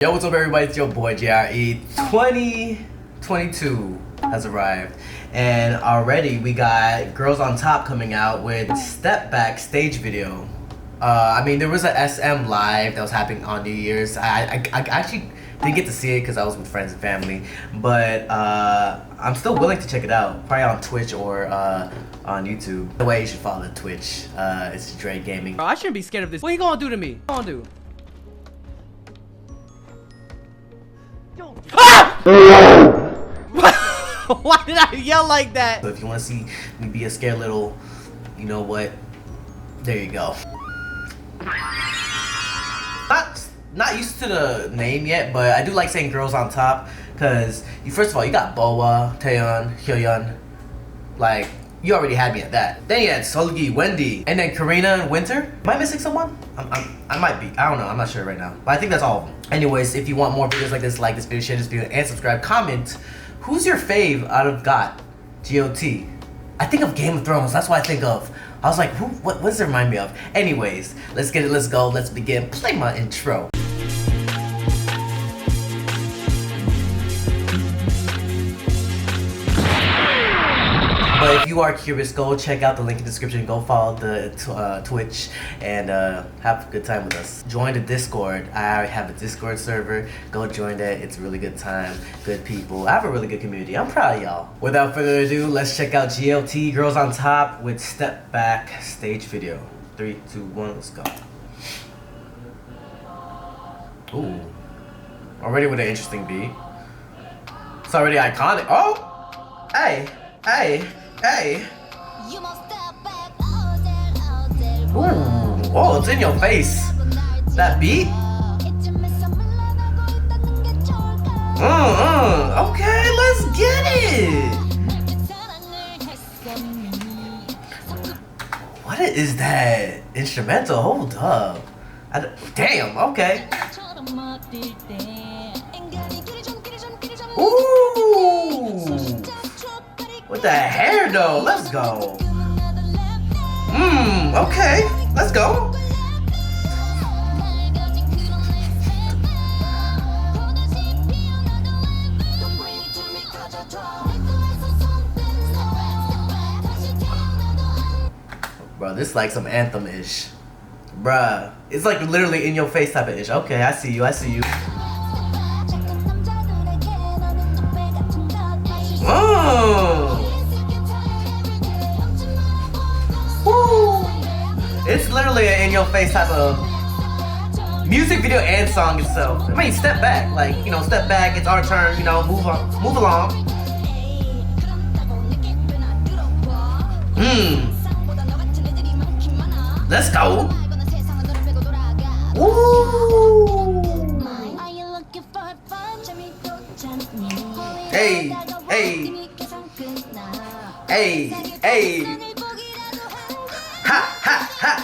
Yo, what's up everybody? It's your boy JRE. 2022 has arrived and already we got Girls on Top coming out with Step Back stage video. I mean, there was a SM live that was happening on New Year's. I actually didn't get to see it because I was with friends and family, but I'm still willing to check it out, probably on Twitch or on YouTube. The way you should follow Twitch, it's Jrekml. Bro, I shouldn't be scared of this. What are you gonna do to me? What are you gonna do? Ah! Why did I yell like that? So if you want to see me be a scared little, you know what, there you go. Not used to the name yet, but I do like saying Girls on Top because first of all, you got Boa, Taeyeon, Hyoyeon, like you already had me at that. Then you had Seulgi, Wendy, and then Karina and Winter. Am I missing someone? I might be. I don't know. I'm not sure right now. But I think that's all of them. Anyways, if you want more videos like this video, share this video, and subscribe. Comment. Who's your fave out of GOT? I think of Game of Thrones. That's what I think of. I was like, what does it remind me of? Anyways, let's get it. Let's go. Let's begin. Play my intro. But if you are curious, go check out the link in the description. Go follow the Twitch and have a good time with us. Join the Discord. I have a Discord server. Go join that. It's a really good time. Good people. I have a really good community. I'm proud of y'all. Without further ado, let's check out GLT Girls on Top with Step Back stage video. 3, 2, 1, let's go. Ooh. Already with an interesting beat. It's already iconic. Oh! Hey! Hey! Hey! Ooh, oh, it's in your face. That beat? Okay, let's get it. What is that instrumental? Hold up. Damn, okay. Ooh. With the hair though, let's go. Okay, let's go. Bro, this is like some anthem-ish. Bruh, it's like literally in your face type of ish. Okay, I see you, I see you. It's literally an in-your-face type of music video and song itself. I mean, step back, like, you know, step back, it's our turn, you know, move along. Let's go. Woo! Hey, hey, hey, hey. Ha, ha, ha.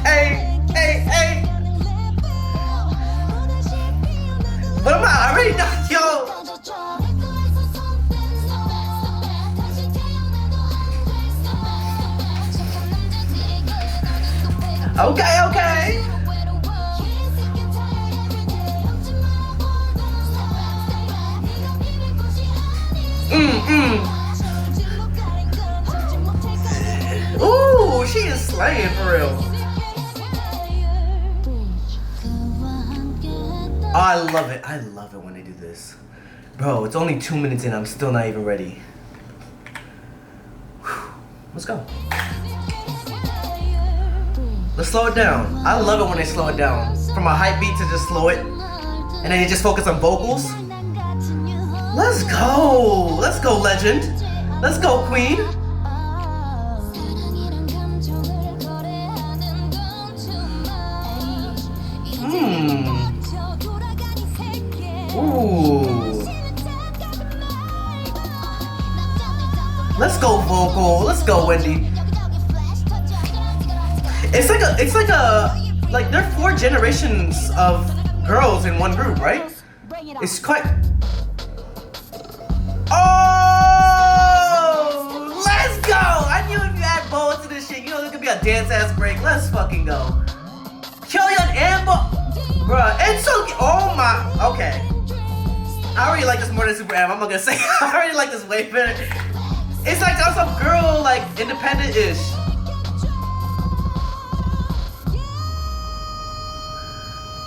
Hey, hey, hey. What am I already done, yo? Okay, okay. Ooh, she is slaying for real. Oh, I love it. I love it when they do this. Bro, it's only 2 minutes in. I'm still not even ready. Whew. Let's go. Let's slow it down. I love it when they slow it down. From a hype beat to just slow it. And then you just focus on vocals. Let's go. Let's go, legend. Let's go, queen. Ooh. Let's go, vocal. Let's go, Wendy. Like there are 4 generations of girls in one group, right? It's quite. Oh, let's go! I knew if you had Boa to this shit. You know, there's gonna be a dance ass break. Let's fucking go. Hyoyeon and bruh, it's so. Oh my. Okay. I already like this more than Super M. I'm not gonna say. I already like this way better. It's like some girl, like independent-ish.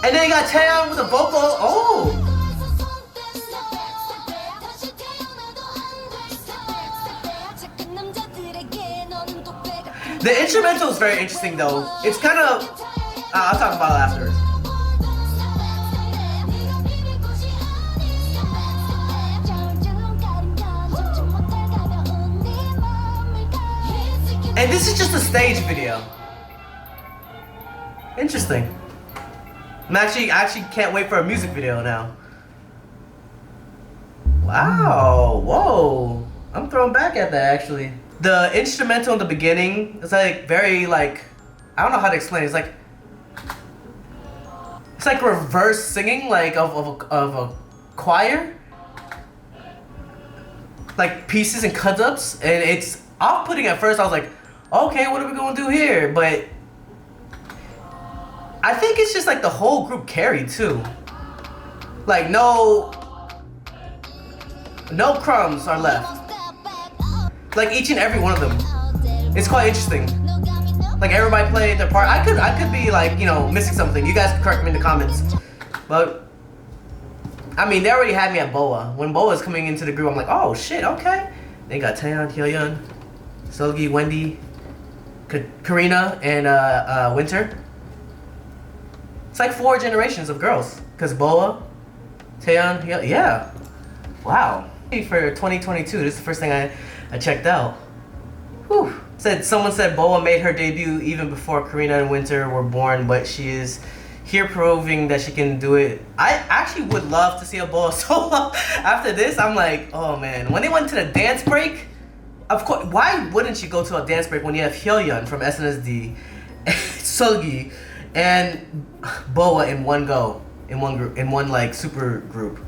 And then you got Taeyeon with a vocal. Oh. The instrumental is very interesting though. It's kind of, I'll talk about it after. And this is just a stage video. Interesting. I actually can't wait for a music video now. Wow, whoa. I'm thrown back at that actually. The instrumental in the beginning is like very like, I don't know how to explain it. It's like reverse singing like of a choir. Like pieces and cut-ups, and it's off-putting at first. I was like, okay, what are we gonna do here? But I think it's just like the whole group carried too. Like no crumbs are left. Like each and every one of them. It's quite interesting. Like everybody played their part. I could be like, you know, missing something. You guys can correct me in the comments. But I mean, they already had me at Boa. When Boa is coming into the group, I'm like, oh shit, okay. They got Taeyeon, Hyoyeon, Seulgi, Wendy, Karina, and Winter. It's like 4 generations of girls. Cause Boa, Taeyeon, Hyoyeon, yeah. Wow. For 2022, this is the first thing I checked out. Whew. Someone said Boa made her debut even before Karina and Winter were born, but she is here proving that she can do it. I actually would love to see a Boa solo. After this, I'm like, oh man. When they went to the dance break, of course, why wouldn't you go to a dance break when you have Hyoyeon from SNSD, Seulgi, and Boa in one go, in one group, in one like super group?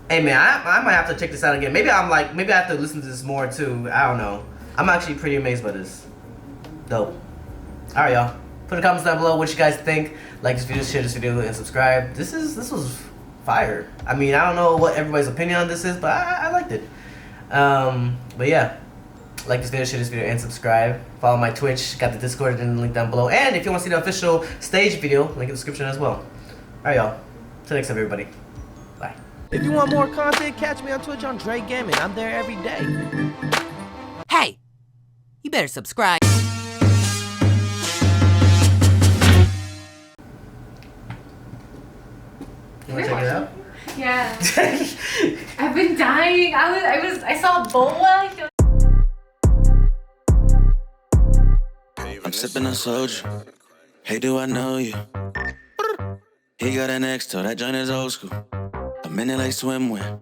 Hey man, I might have to check this out again. Maybe I have to listen to this more too. I don't know. I'm actually pretty amazed by this. Dope. Alright y'all. Put in the comments down below what you guys think. Like this video, share this video, and subscribe. This was fire. I mean, I don't know what everybody's opinion on this is, but I liked it. But yeah. Like this video, share this video, and subscribe. Follow my Twitch. Got the Discord in the link down below. And if you want to see the official stage video, link in the description as well. Alright y'all. Till next time everybody. Bye. If you want more content, catch me on Twitch on Jrekml. I'm there every day. Hey, you better subscribe. You wanna check it out? Yeah. I've been dying. I saw Boa. I'm sipping on soju. Hey, do I know you? He got an ex, so that joint is old school. A minute like swimwear.